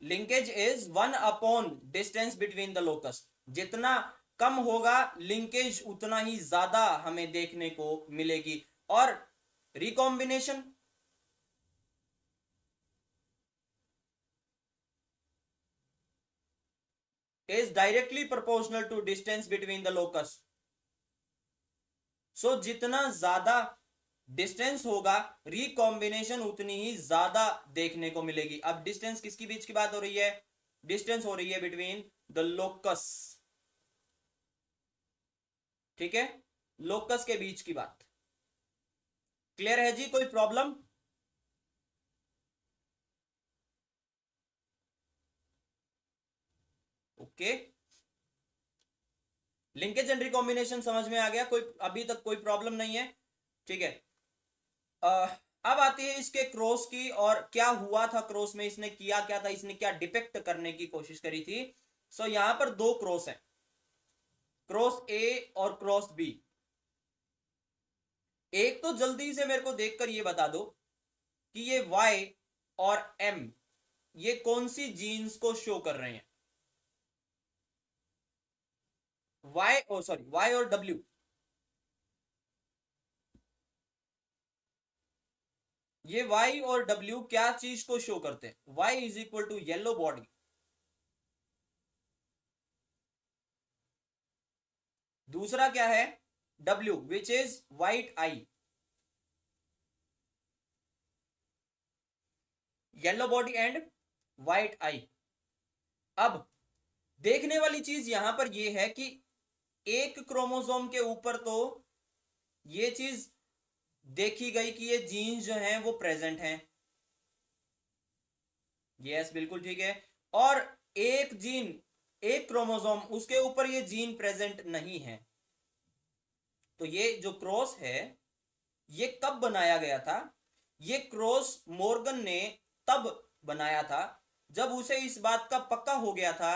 Linkage is 1 distance between the locus. जितना कम होगा linkage उतना ही ज्यादा हमें देखने को मिलेगी। और recombination is directly proportional to distance between the locus. So जितना ज्यादा डिस्टेंस होगा रिकॉम्बिनेशन उतनी ही ज्यादा देखने को मिलेगी। अब डिस्टेंस किसकी बीच की बात हो रही है? डिस्टेंस हो रही है बिटवीन द लोकस। ठीक है, लोकस के बीच की बात। क्लियर है जी? कोई problem? Okay, linkage and recombination समझ में आ गया? कोई अभी तक कोई प्रॉब्लम नहीं है? ठीक है। अब आती है इसके क्रॉस की, और क्या हुआ था क्रॉस में, इसने किया क्या था, इसने क्या डिपेक्ट करने की कोशिश करी थी। सो यहां पर दो क्रॉस है, क्रॉस ए और क्रॉस बी। एक तो जल्दी से मेरे को देखकर ये बता दो कि ये वाई और एम ये कौन सी जीन्स को शो कर रहे हैं? वाई, ओ सॉरी, वाई और डब्ल्यू, ये वाई और डब्ल्यू क्या चीज को शो करते हैं? Y is equal to yellow body, दूसरा क्या है? W which is white eye. Yellow body and white eye. अब देखने वाली चीज यहां पर यह है कि एक क्रोमोसोम के ऊपर तो ये चीज देखी गई कि ये जीन्स जो हैं वो प्रेजेंट हैं। यस, बिल्कुल ठीक है। और एक जीन, एक क्रोमोसोम, उसके ऊपर ये जीन प्रेजेंट नहीं है। तो ये जो क्रॉस है ये कब बनाया गया था? ये क्रॉस मॉर्गन ने तब बनाया था जब उसे इस बात का पक्का हो गया था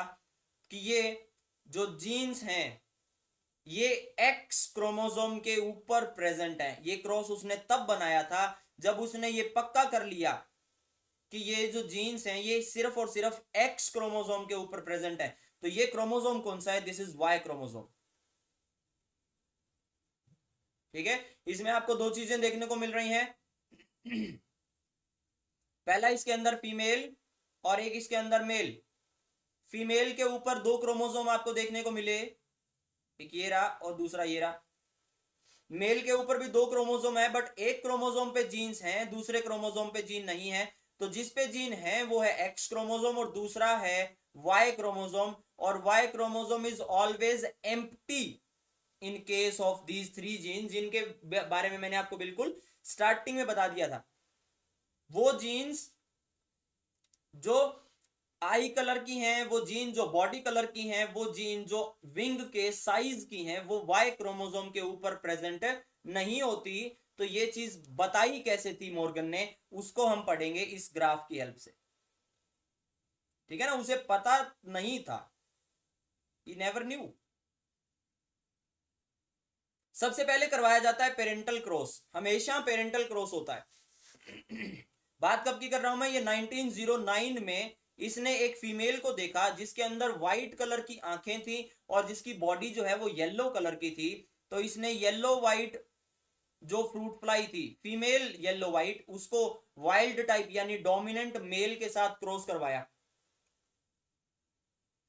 कि ये जो जीन्स हैं ये एक्स क्रोमोसोम के ऊपर प्रेजेंट है। ये क्रॉस उसने तब बनाया था जब उसने ये पक्का कर लिया कि ये जो जीन्स हैं ये सिर्फ और सिर्फ एक्स क्रोमोसोम के ऊपर प्रेजेंट है। तो ये क्रोमोसोम कौन सा है? This is Y chromosome. ठीक है, इसमें आपको दो चीजें देखने को मिल रही हैं। पहला, इसके अंदर फीमेल और एक इसके अंदर मेल। फीमेल के ऊपर दो क्रोमोसोम आपको देखने को मिले, एक ये रहा और दूसरा ये रहा। मेल के ऊपर भी दो क्रोमोसोम है, बट एक क्रोमोसोम पे जीन्स हैं, दूसरे क्रोमोसोम पे जीन नहीं है। तो जिस पे जीन है वो है एक्स क्रोमोसोम और दूसरा है वाई क्रोमोसोम। और Y chromosome is always empty in case of these three gene, जिनके बारे में मैंने आपको बिल्कुल स्टार्टिंग में बता दिया था। वो जीन्स जो आई कलर की हैं, वो जीन जो बॉडी कलर की हैं, वो जीन जो विंग के साइज की हैं, वो वाई क्रोमोसोम के ऊपर प्रेजेंट नहीं होती। तो ये चीज बताई कैसे थी मॉर्गन ने, उसको हम पढ़ेंगे इस ग्राफ की हेल्प से। ठीक है ना, उसे पता नहीं था, ही नेवर न्यू। सबसे पहले करवाया जाता है पेरेंटल क्रॉस, हमेशा पेरेंटल क्रॉस होता है। बात कब की कर रहा हूं मैं? ये 1909 में इसने एक फीमेल को देखा जिसके अंदर व्हाइट कलर की आंखें थी और जिसकी बॉडी जो है वो येलो कलर की थी। तो इसने येलो व्हाइट जो फ्रूट फ्लाई थी, फीमेल येलो व्हाइट, उसको वाइल्ड टाइप यानी डोमिनेंट मेल के साथ क्रॉस करवाया।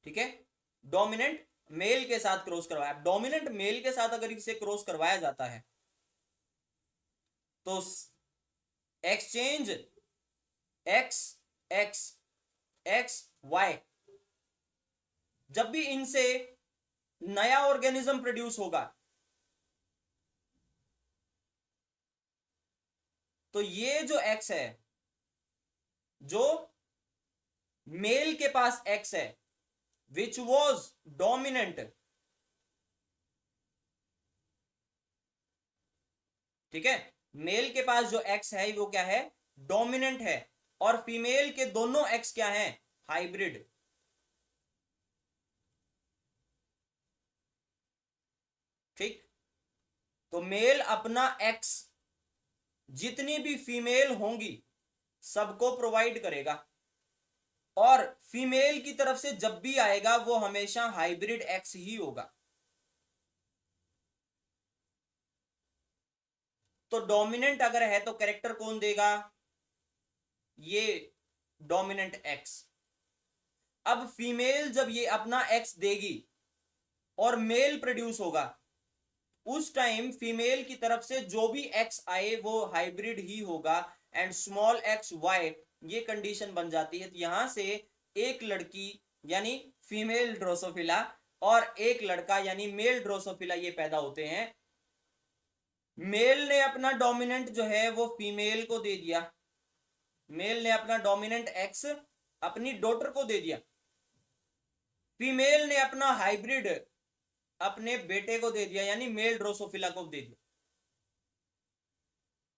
ठीक है, डोमिनेंट मेल के साथ क्रॉस करवाया। डोमिनेंट मेल के साथ अगर इसे क्रॉस करवाया जाता है तो exchange X X X Y, जब भी इनसे नया ऑर्गेनिज्म प्रोड्यूस होगा तो ये जो एक्स है, जो मेल के पास एक्स है विच वॉज डोमिनेंट, ठीक है, मेल के पास जो एक्स है वो क्या है? डोमिनेंट है। और फीमेल के दोनों एक्स क्या है? हाइब्रिड। ठीक, तो मेल अपना एक्स जितनी भी फीमेल होंगी सबको प्रोवाइड करेगा। और फीमेल की तरफ से जब भी आएगा वो हमेशा हाइब्रिड एक्स ही होगा। तो डोमिनेंट अगर है तो कैरेक्टर कौन देगा? ये डोमिनेंट एक्स। अब फीमेल जब ये अपना एक्स देगी और मेल प्रोड्यूस होगा, उस टाइम फीमेल की तरफ से जो भी एक्स आए वो हाइब्रिड ही होगा, एंड स्मॉल एक्स वाई, ये कंडीशन बन जाती है। तो यहां से एक लड़की यानी फीमेल ड्रोसोफिला और एक लड़का यानी मेल ड्रोसोफिला ये पैदा होते हैं। मेल ने अपना डोमिनेंट जो है वो फीमेल को दे दिया, मेल ने अपना डोमिनेंट एक्स अपनी डॉटर को दे दिया, फीमेल ने अपना हाइब्रिड अपने बेटे को दे दिया यानी मेल ड्रोसोफिला को दे दिया।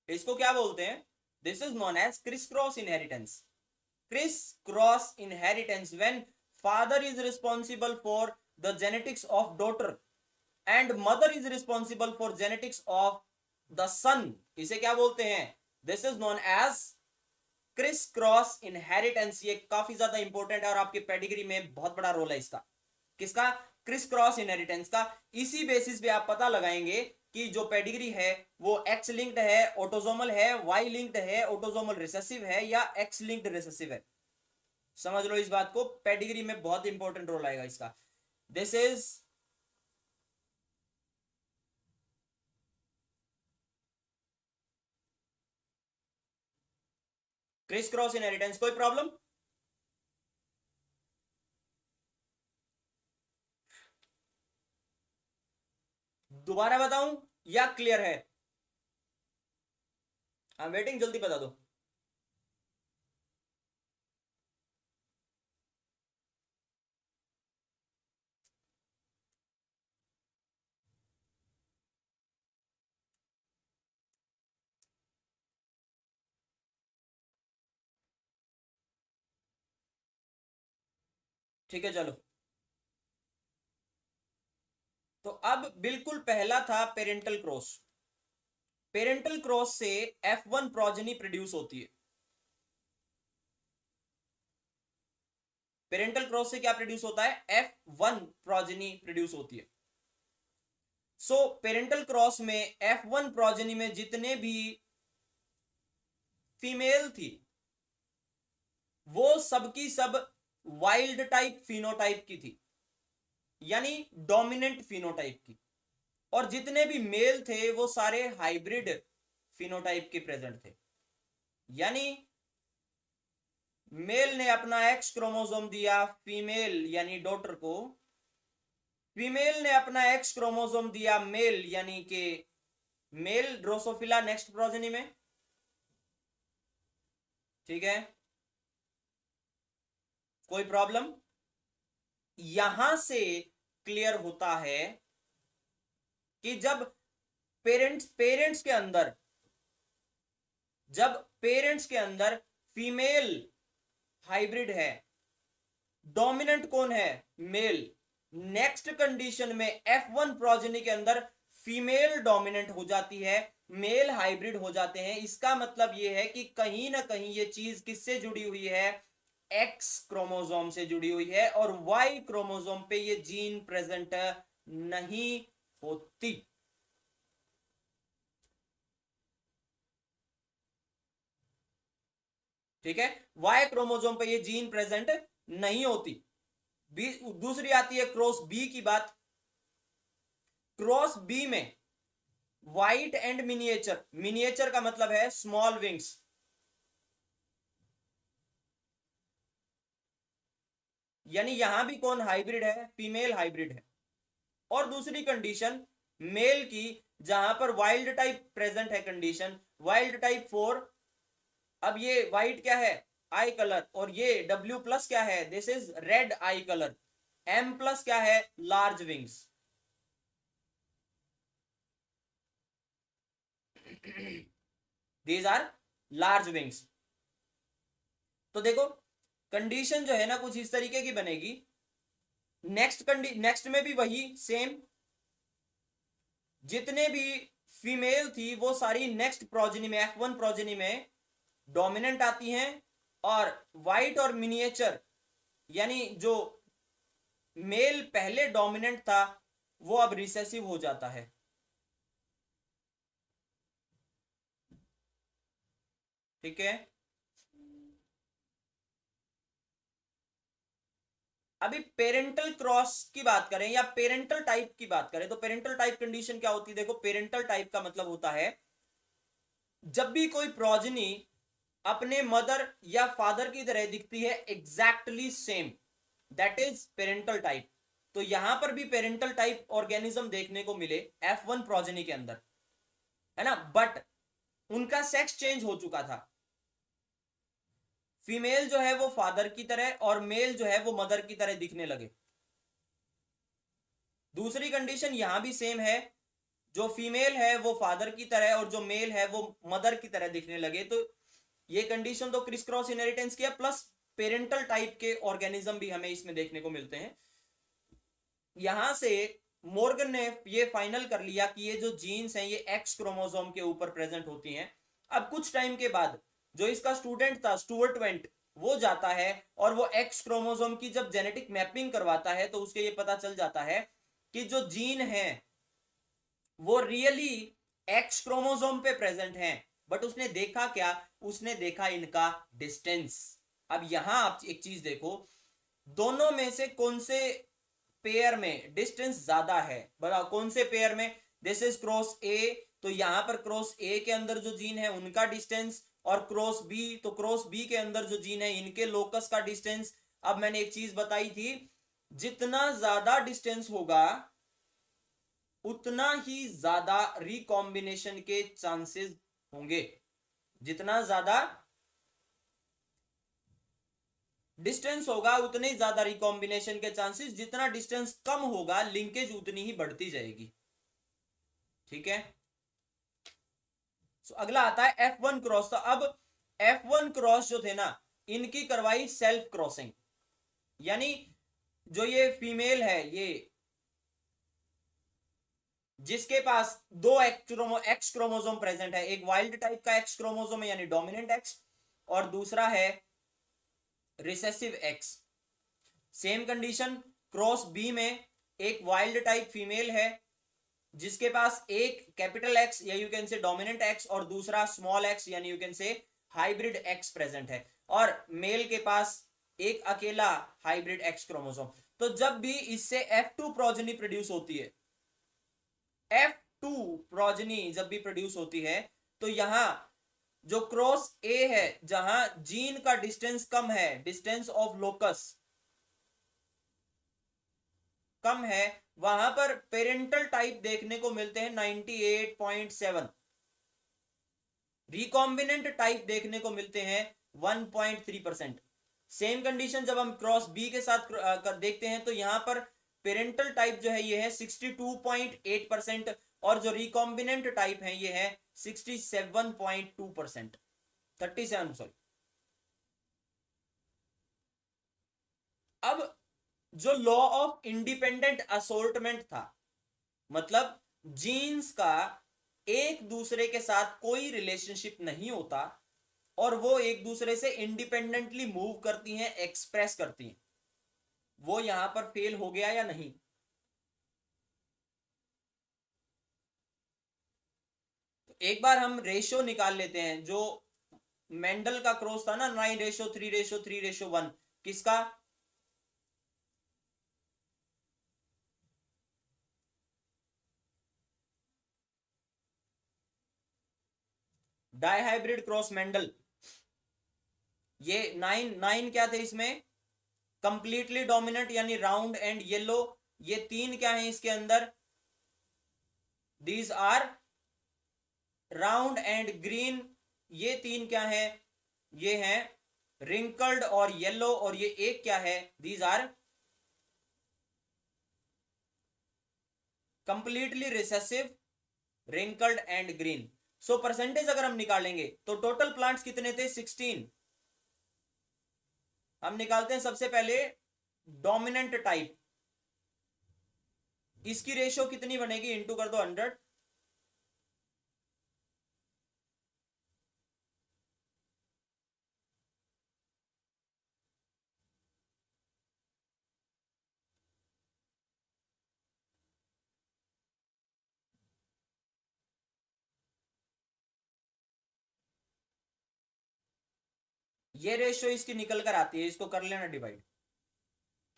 इसको क्या बोलते हैं? This is known as criss cross inheritance. Criss cross inheritance when father is responsible for the genetics of daughter and mother is responsible for genetics of the son, इसे क्या बोलते हैं? This is known as criss cross inheritance. ये काफी ज्यादा important है और आपके पेडिग्री में बहुत बड़ा रोल है इसका। किसका? क्रिस क्रॉस इनहेरिटेंस का। इसी बेसिस पे आप पता लगाएंगे कि जो पेडिग्री है वो एक्स लिंक्ड है, ऑटोजोमल है, वाई लिंक्ड है, ऑटोजोमल रिसेसिव है या एक्स लिंक्ड रिसेसिव है। समझ लो इस बात को, पेडिग्री में बहुत इंपॉर्टेंट रोल आएगा इसका। This is Chris cross inheritance. कोई प्रॉब्लम? दोबारा बताऊं या क्लियर है? आई एम वेटिंग, जल्दी बता दो। ठीक है चलो। तो अब बिल्कुल पहला था पेरेंटल क्रॉस। पेरेंटल क्रॉस से F1 प्रोजेनी प्रोड्यूस होती है। पेरेंटल क्रॉस से क्या प्रोड्यूस होता है? F1 प्रोजेनी प्रोड्यूस होती है। सो पेरेंटल क्रॉस में F1 प्रोजेनी में जितने भी फीमेल थी वो सबकी सब वाइल्ड टाइप फिनोटाइप की थी, यानी डोमिनेंट फिनोटाइप की, और जितने भी मेल थे वो सारे हाइब्रिड फिनोटाइप के प्रेजेंट थे। यानी मेल ने अपना एक्स क्रोमोसोम दिया फीमेल यानी डॉटर को, फीमेल ने अपना एक्स क्रोमोसोम दिया मेल यानी के मेल ड्रोसोफिला नेक्स्ट प्रोजेनी में। ठीक है, कोई प्रॉब्लम? यहां से क्लियर होता है कि जब पेरेंट्स के अंदर, जब पेरेंट्स के अंदर फीमेल हाइब्रिड है, डोमिनेंट कौन है? मेल। नेक्स्ट कंडीशन में F1 प्रोजेनी के अंदर फीमेल डोमिनेंट हो जाती है, मेल हाइब्रिड हो जाते हैं। इसका मतलब यह है कि कहीं ना कहीं ये चीज किससे जुड़ी हुई है? एक्स क्रोमोसोम से जुड़ी हुई है, और वाई क्रोमोसोम पे ये जीन प्रेजेंट नहीं होती। ठीक है, वाई क्रोमोसोम पे ये जीन प्रेजेंट नहीं होती। दूसरी आती है क्रॉस बी की बात। क्रॉस बी में वाइट एंड मिनिएचर, मिनिएचर का मतलब है स्मॉल विंग्स, यानी यहां भी कौन हाइब्रिड है? फीमेल हाइब्रिड है। और दूसरी कंडीशन मेल की, जहां पर वाइल्ड टाइप प्रेजेंट है, कंडीशन वाइल्ड टाइप 4। अब ये वाइट क्या है? आई कलर, और ये W प्लस क्या है? This is red eye colour. M plus क्या है? Large wings. These are large wings. तो देखो कंडीशन जो है ना कुछ इस तरीके की बनेगी। नेक्स्ट में भी वही सेम, जितने भी फीमेल थी वो सारी नेक्स्ट प्रोजेनी में F1 प्रोजेनी में डोमिनेंट आती हैं, और वाइट और मिनिएचर यानी जो मेल पहले डोमिनेंट था वो अब रिसेसिव हो जाता है। ठीक है, अभी पेरेंटल क्रॉस की बात करें या पेरेंटल टाइप की बात करें तो पेरेंटल टाइप कंडीशन क्या होती है? देखो, पेरेंटल टाइप का मतलब होता है जब भी कोई प्रोजनी अपने मदर या फादर की तरह दिखती है exactly same, that is parental type. तो यहां पर भी पेरेंटल टाइप ऑर्गेनिज्म देखने को मिले F1 प्रोजनी के अंदर, है ना, बट उनका सेक्स चेंज हो चुका था। फीमेल जो है वो फादर की तरह और मेल जो है वो मदर की तरह दिखने लगे। दूसरी कंडीशन यहां भी सेम है, जो फीमेल है वो फादर की तरह और जो मेल है वो मदर की तरह दिखने लगे। तो ये कंडीशन तो क्रिस क्रॉस इनहेरिटेंस की है, प्लस पेरेंटल टाइप के ऑर्गेनिज्म भी हमें इसमें देखने को मिलते हैं। यहां से मॉर्गन ने ये फाइनल कर लिया कि ये जो जीन्स हैं ये एक्स क्रोमोसोम के ऊपर प्रेजेंट होती हैं। अब कुछ टाइम के बाद जो इसका स्टूडेंट था स्टुअर्ट वेंट, वो जाता है और वो एक्स क्रोमोसोम की जब जेनेटिक मैपिंग करवाता है तो उसके ये पता चल जाता है कि जो जीन है वो रियली एक्स क्रोमोसोम पे प्रेजेंट हैं। बट उसने देखा क्या? उसने देखा इनका डिस्टेंस। अब यहां आप एक चीज देखो, दोनों में से कौन से पेयर में डिस्टेंस ज्यादा है? बताओ कौन से पेयर में? दिस इज क्रॉस ए, तो यहां पर क्रॉस ए के अंदर जो जीन है उनका डिस्टेंस, और क्रॉस बी, तो क्रॉस बी के अंदर जो जीन है इनके लोकस का डिस्टेंस। अब मैंने एक चीज बताई थी, जितना ज्यादा डिस्टेंस होगा उतना ही ज्यादा रिकॉम्बिनेशन के चांसेस होंगे। जितना ज्यादा डिस्टेंस होगा उतने ही ज्यादा रिकॉम्बिनेशन के चांसेस, जितना डिस्टेंस कम होगा लिंकेज उतनी ही बढ़ती जाएगी। ठीक है, so, अगला आता है F1 क्रॉस। तो अब F1 क्रॉस जो थे ना, इनकी करवाई सेल्फ क्रॉसिंग, यानी जो ये फीमेल है, ये जिसके पास दो एक्स क्रोमोसोम प्रेजेंट है, एक वाइल्ड टाइप का एक्स क्रोमोसोम है यानी डोमिनेंट एक्स, और दूसरा है recessive X. Same condition cross B में एक वाइल्ड टाइप फीमेल है जिसके पास एक कैपिटल एक्स या you can say dominant X और दूसरा स्मॉल एक्स यानी you can say hybrid X present है, और मेल के पास एक अकेला हाइब्रिड एक्स क्रोमोसोम। तो जब भी इससे F2 प्रोजनी प्रोड्यूस होती है, F2 प्रोजनी जब भी प्रोड्यूस होती है, तो यहां जो क्रॉस ए है जहां जीन का डिस्टेंस कम है, डिस्टेंस ऑफ लोकस कम है, वहां पर पेरेंटल टाइप देखने को मिलते हैं 98.7, रिकॉम्बिनेंट टाइप देखने को मिलते हैं 1.3%। सेम कंडीशन जब हम क्रॉस बी के साथ देखते हैं तो यहां पर पेरेंटल टाइप जो है ये है 62.8%, और जो रिकॉम्बिनेंट टाइप है ये है 67.2%, 37 सॉरी। अब जो लॉ ऑफ इंडिपेंडेंट असोर्टमेंट था, मतलब जीन्स का एक दूसरे के साथ कोई रिलेशनशिप नहीं होता और वो एक दूसरे से इंडिपेंडेंटली मूव करती हैं, एक्सप्रेस करती हैं, वो यहां पर फेल हो गया या नहीं? तो एक बार हम रेशियो निकाल लेते हैं। जो मेंडल का क्रॉस था ना 9:3:3:1, किसका? Dihybrid cross Mendel. ये 9 क्या थे इसमें? कंप्लीटली डोमिनेंट यानी राउंड एंड येलो। ये तीन क्या है इसके अंदर? These are round and green. ये तीन क्या है? ये है रिंकल्ड और येलो। और ये एक क्या है? These are completely recessive, wrinkled and green. So percentage अगर हम निकालेंगे तो टोटल प्लांट्स कितने थे? 16। हम निकालते हैं सबसे पहले डोमिनेंट टाइप, इसकी रेशियो कितनी बनेगी? इंटू कर दो 100। ये रेशियो इसकी निकल कर आती है, इसको कर लेना डिवाइड,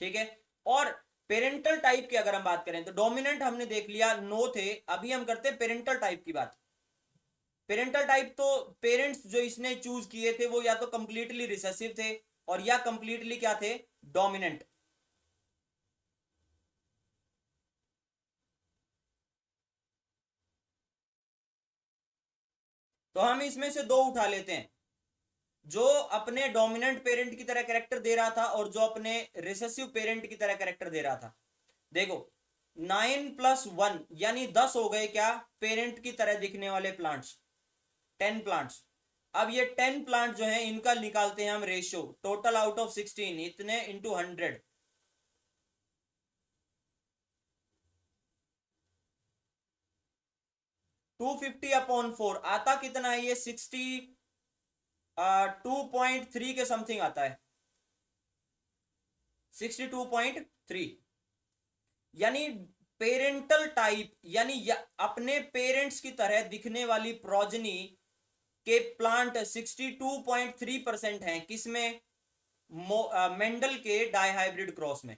ठीक है। और पेरेंटल टाइप की अगर हम बात करें तो डोमिनेंट हमने देख लिया, नो थे, अभी हम करते हैं पेरेंटल टाइप की बात। पेरेंटल टाइप तो पेरेंट्स जो इसने चूज किए थे वो या तो कंप्लीटली रिसेसिव थे और या कंप्लीटली क्या थे, डोमिनेंट। तो हम इसमें से दो उठा लेते हैं, जो अपने डोमिनेंट पेरेंट की तरह कैरेक्टर दे रहा था और जो अपने रिसेसिव पेरेंट की तरह कैरेक्टर दे रहा था। देखो 9+1 यानी 10 हो गए क्या, पेरेंट की तरह दिखने वाले प्लांट्स, 10 प्लांट्स। अब ये 10 प्लांट जो है इनका निकालते हैं हम रेशियो, टोटल आउट ऑफ 16 इतने इंटू 100, 250/4 आता कितना है ये, 2.3 के समथिंग आता है, 62.3। यानी पेरेंटल टाइप यानी अपने पेरेंट्स की तरह दिखने वाली प्रोजनी के प्लांट 62.3% हैं, किसमें, मेंडल के डाइहाइब्रिड क्रॉस में।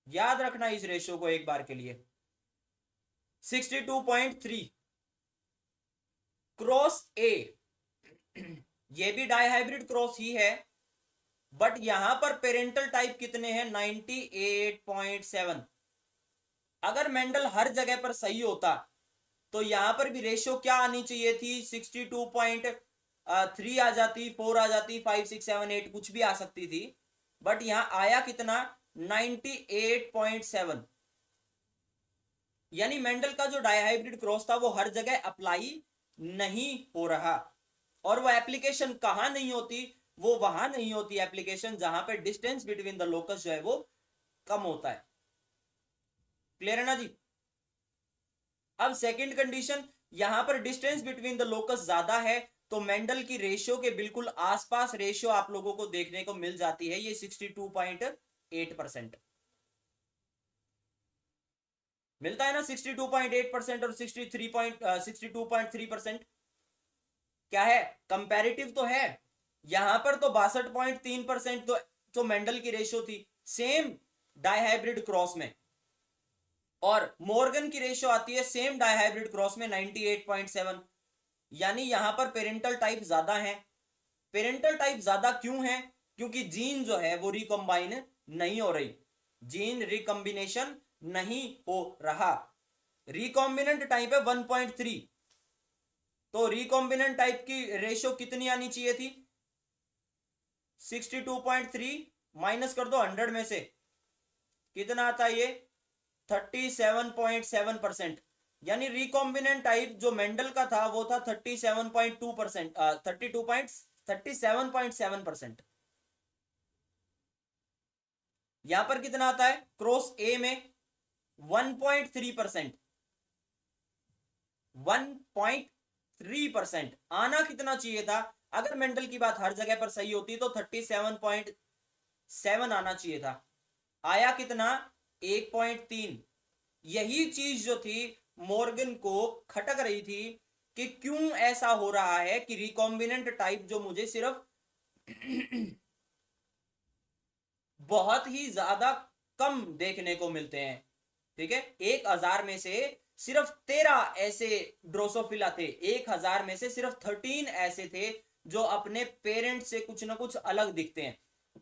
याद रखना इस रेशियो को एक बार के लिए, 62.3 क्रॉस ए, ये भी डाइहाइब्रिड क्रॉस ही है, बट यहां पर पेरेंटल टाइप कितने हैं, 98.7। अगर मेंडल हर जगह पर सही होता तो यहां पर भी रेशियो क्या आनी चाहिए थी, 62.3 आ जाती, 4 आ जाती, 5 6 7 8 कुछ भी आ सकती थी, बट यहां आया कितना, 98.7। यानी मेंडल का जो डाइहाइब्रिड क्रॉस था वो हर जगह अप्लाई नहीं हो रहा, और वो एप्लीकेशन कहां नहीं होती, वो वहां नहीं होती एप्लीकेशन जहां पे डिस्टेंस बिटवीन द लोकस जो है वो कम होता है। क्लियर है ना जी। अब सेकंड कंडीशन, यहां पर डिस्टेंस बिटवीन द लोकस ज्यादा है, तो मेंडल की रेशियो के बिल्कुल आसपास रेशियो आप लोगों को देखने को मिल जाती है, ये 62.8% मिलता है ना, 62.8% और 62.3%। क्या है, कंपैरेटिव तो है, यहां पर तो 62.3% तो मेंडल की रेशियो थी सेम डाइहाइब्रिड क्रॉस में, और मॉर्गन की रेशियो आती है सेम डाइहाइब्रिड क्रॉस में 98.7। यानी यहां पर पेरेंटल टाइप ज्यादा है। पेरेंटल टाइप ज्यादा क्यों है, क्योंकि जीन जो है वो रिकॉम्बाइन नहीं हो रही, जीन रिकॉम्बिनेशन नहीं हो रहा। रिकॉम्बिनेंट टाइप है 1.3, तो रिकॉम्बिनेंट टाइप की रेशियो कितनी आनी चाहिए थी, 62.3 माइनस कर दो 100 में से, कितना आता है ये, 37.7%। यानी रिकॉम्बिनेंट टाइप जो मेंडल का था वो था 37.2%, 37.7%। यहां पर कितना आता है, क्रॉस ए में 1.3%, 1.3% आना कितना चाहिए था, अगर मेंडल की बात हर जगह पर सही होती तो 37.7 आना चाहिए था, आया कितना, 1.3। यही चीज जो थी मॉर्गन को खटक रही थी कि क्यों ऐसा हो रहा है कि रिकॉम्बिनेंट टाइप जो मुझे सिर्फ बहुत ही ज्यादा कम देखने को मिलते हैं, ठीक है, 1000 में से सिर्फ 13 ऐसे ड्रोसोफिला थे, 1000 में से सिर्फ 13 ऐसे थे जो अपने पेरेंट से कुछ ना कुछ अलग दिखते हैं।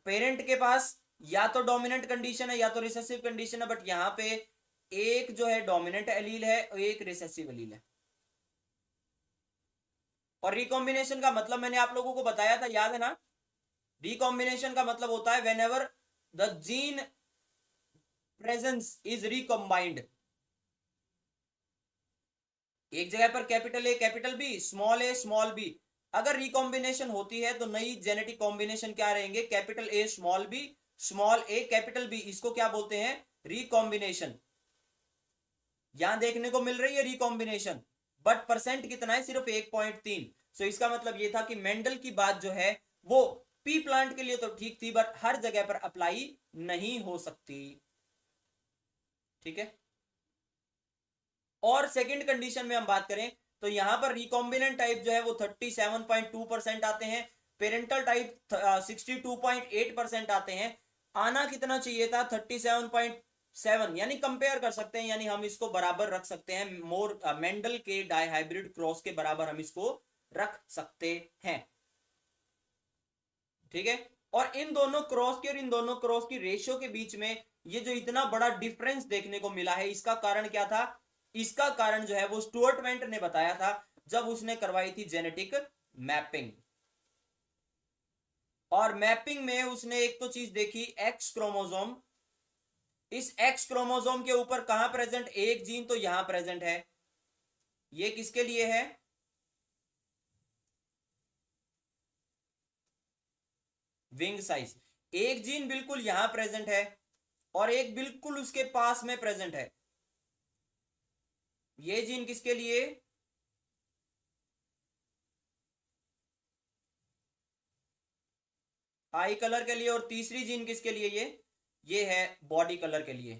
पेरेंट के पास या तो डोमिनेंट कंडीशन है या तो रिसेसिव कंडीशन है, बट यहां पे एक जो है डोमिनेंट एलील है और एक रिसेसिव एलील है। और रिकॉम्बिनेशन का मतलब मैंने आप लोगों को बताया था, याद है ना, रिकॉम्बिनेशन का मतलब होता है whenever the gene presence is recombined, एक जगह पर capital A capital B, small A small B, अगर रिकॉम्बिनेशन होती है तो नई जेनेटिक कॉम्बिनेशन क्या रहेंगे, capital A small B, small A capital B, इसको क्या बोलते हैं, रिकॉम्बिनेशन। यहां देखने को मिल रही है रिकॉम्बिनेशन, बट परसेंट कितना है, सिर्फ 1.3। सो इसका मतलब यह था कि मेंडल की बात जो है वो पी प्लांट के लिए तो ठीक थी, बट हर जगह पर अप्लाई नहीं हो सकती, ठीक है। और सेकंड कंडीशन में हम बात करें तो यहां पर रिकॉम्बिनेंट टाइप जो है वो 37.2% आते हैं, पेरेंटल टाइप 62.8% आते हैं। आना कितना चाहिए था? 37.7, यानी कंपेयर कर सकते हैं, यानी हम इसको बराबर रख सकते हैं, मोर मेंडल के डाइहाइब्रिड क्रॉस के बराबर हम इसको रख सकते हैं। ठीक है, और इन दोनों क्रॉस की और इन दोनों क्रॉस की रेशियो के बीच में ये जो इतना बड़ा डिफरेंस देखने को मिला है, इसका कारण क्या था? इसका कारण जो है वो स्टुअर्ट वेंट ने बताया था जब उसने करवाई थी जेनेटिक मैपिंग। और मैपिंग में उसने एक तो चीज देखी, एक्स क्रोमोसोम। इस एक्स क्रोमोसोम के ऊपर कहां प्रेजेंट? एक जीन तो यहां प्रेजेंट है, ये किसके लिए है? Wing size. एक जीन बिल्कुल यहां प्रेजेंट है और एक बिल्कुल उसके पास में प्रेजेंट है। ये जीन किसके लिए? आई कलर के लिए। और तीसरी जीन किसके लिए? ये है बॉडी कलर के लिए।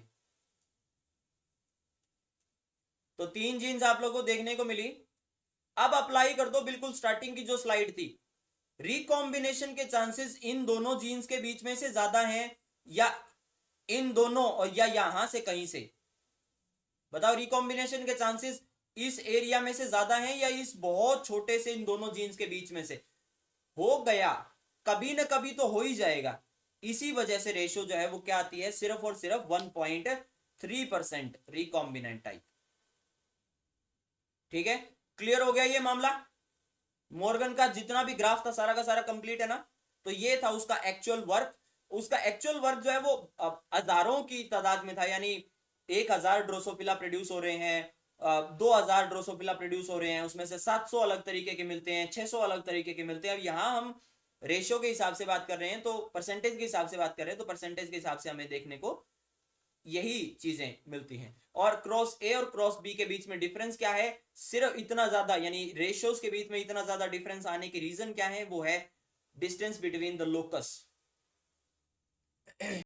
तो तीन जीन्स आप लोगों को देखने को मिली। अब अप्लाई कर दो बिल्कुल स्टार्टिंग की जो स्लाइड थी। रिकॉम्बिनेशन के चांसेस इन दोनों जीन्स के बीच में से ज्यादा हैं या इन दोनों, और या यहां से कहीं से? बताओ, रिकॉम्बिनेशन के चांसेस इस एरिया में से ज्यादा हैं या इस बहुत छोटे से इन दोनों जीन्स के बीच में से? हो गया, कभी ना कभी तो हो ही जाएगा। इसी वजह से रेशियो जो है वो क्या आती है? सिर्फ और सिर्फ 1.3% रिकॉम्बिनेंट टाइप। ठीक है, क्लियर हो गया ये मामला? मॉर्गन का जितना भी ग्राफ था सारा का सारा कंप्लीट है ना? तो ये था उसका एक्चुअल वर्क। उसका एक्चुअल वर्क जो है वो हजारों की तादाद में था, यानी 1000 ड्रोसोफिला प्रोड्यूस हो रहे हैं, 2000 ड्रोसोफिला प्रोड्यूस हो रहे हैं, उसमें से 700 अलग तरीके के मिलते हैं, 600 अलग तरीके के मिलते हैं। अब यहाँ हम रेशियो के हिसाब से बात कर रहे हैं, तो परसेंटेज के हिसाब से बात कर रहे हैं, तो परसेंटेज के हिसाब से हमें देखने को यही चीजें मिलती हैं। और क्रॉस ए और क्रॉस बी के बीच में डिफरेंस क्या है? सिर्फ इतना ज्यादा, यानी रेशियोज के बीच में इतना ज्यादा डिफरेंस आने की रीजन क्या है? वो है डिस्टेंस बिटवीन द लोकस।